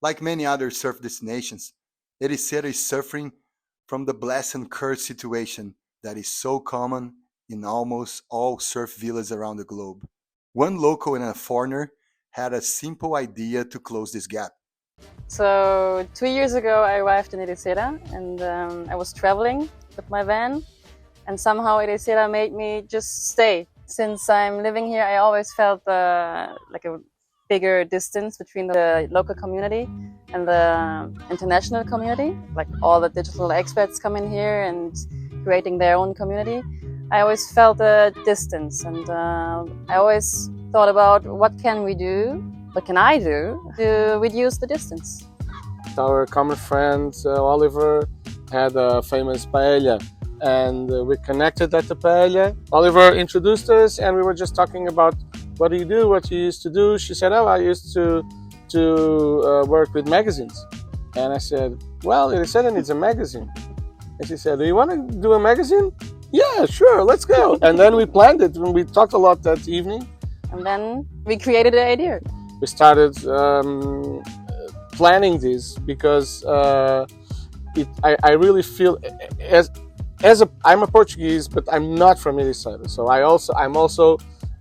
Like many other surf destinations, Ericeira is suffering from the blessed and cursed situation that is so common in almost all surf villas around the globe. One local and a foreigner had a simple idea to close this gap. So 2 years ago, I arrived in Ericeira, and I was traveling with my van, and somehow Ericeira made me just stay. Since I'm living here, I always felt like a bigger distance between the local community and the international community. Like all the digital experts come in here and creating their own community. I always felt a distance, and I always thought about what can we do, what can I do to reduce the distance. Our common friend Oliver had a famous paella, and we connected at the paella. Oliver introduced us, and we were just talking about what do you do, what you used to do. She said, "Oh, I used to work with magazines," and I said, "Well, it said it's a magazine." And she said, "Do you want to do a magazine?" "Yeah, sure, let's go." And then we planned it, and we talked a lot that evening. And then we created the idea. We started planning this because I really feel I'm a Portuguese, but I'm not from Ericeira, so I'm also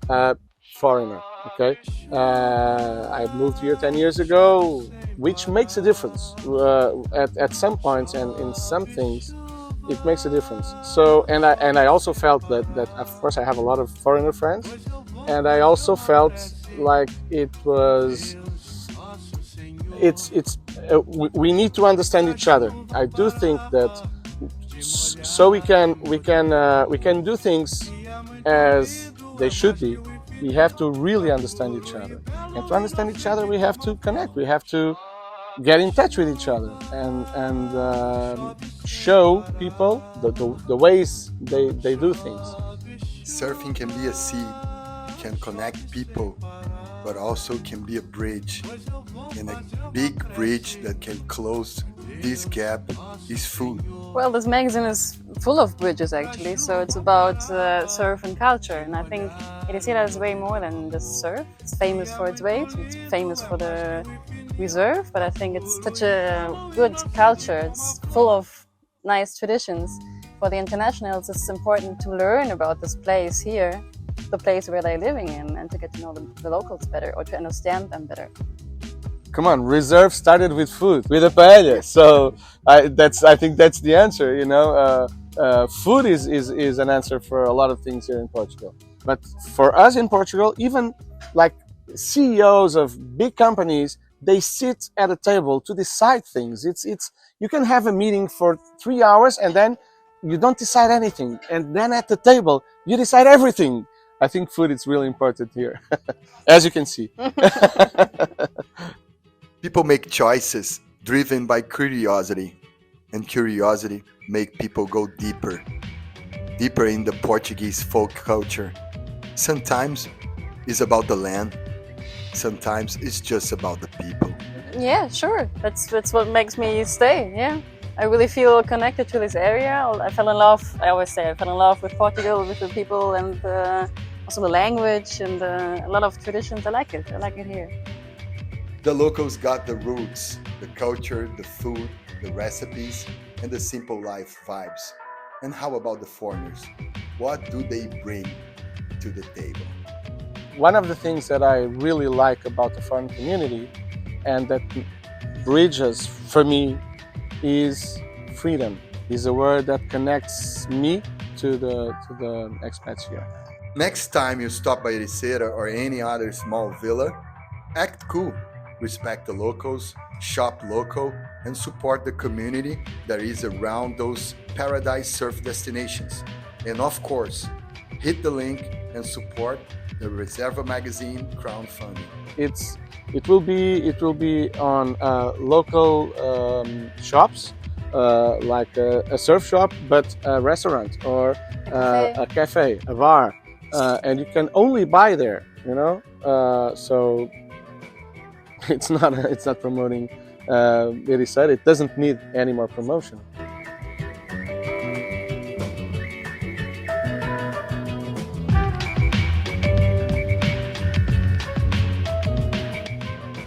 a foreigner. Okay, I moved here 10 years ago, which makes a difference at some points, and in some things it makes a difference. So and I also felt that of course I have a lot of foreigner friends, and I also felt like we need to understand each other. I do think that so we can do things as they should be. We have to really understand each other, and to understand each other, we have to connect. We have to get in touch with each other and show people the ways they do things. Surfing can be a seed, can connect people, but also can be a bridge. And a big bridge that can close this gap is food. Well, this magazine is full of bridges actually, so it's about surf and culture, and I think Ericeira is way more than just surf. It's famous for its waves, it's famous for the reserve, but I think it's such a good culture. It's full of nice traditions. For the internationals, it's important to learn about this place here, the place where they're living in, and to get to know the locals better, or to understand them better. Come on, Reserve started with food, with a paella. So I think that's the answer. You know, food is an answer for a lot of things here in Portugal. But for us in Portugal, even like CEOs of big companies, they sit at a table to decide things. It's you can have a meeting for 3 hours and then you don't decide anything, and then at the table you decide everything. I think food is really important here, as you can see. People make choices driven by curiosity, and curiosity make people go deeper in the Portuguese folk culture. Sometimes it's about the land, sometimes it's just about the people. Yeah, sure. That's what makes me stay. Yeah, I really feel connected to this area. I fell in love. I always say I fell in love with Portugal, with the people, and also the language and a lot of traditions. I like it. I like it here. The locals got the roots, the culture, the food, the recipes, and the simple life vibes. And how about the foreigners? What do they bring to the table? One of the things that I really like about the foreign community, and that bridges for me, is freedom. Is a word that connects me to the expats here. Next time you stop by Ericeira or any other small villa, act cool. Respect the locals, shop local, and support the community that is around those paradise surf destinations. And of course, hit the link and support the Reservae Magazine crowdfunding. It will be on local shops, like a surf shop, but a restaurant or a cafe, a bar, and you can only buy there. You know, so. It's not promoting Ericeira. It doesn't need any more promotion.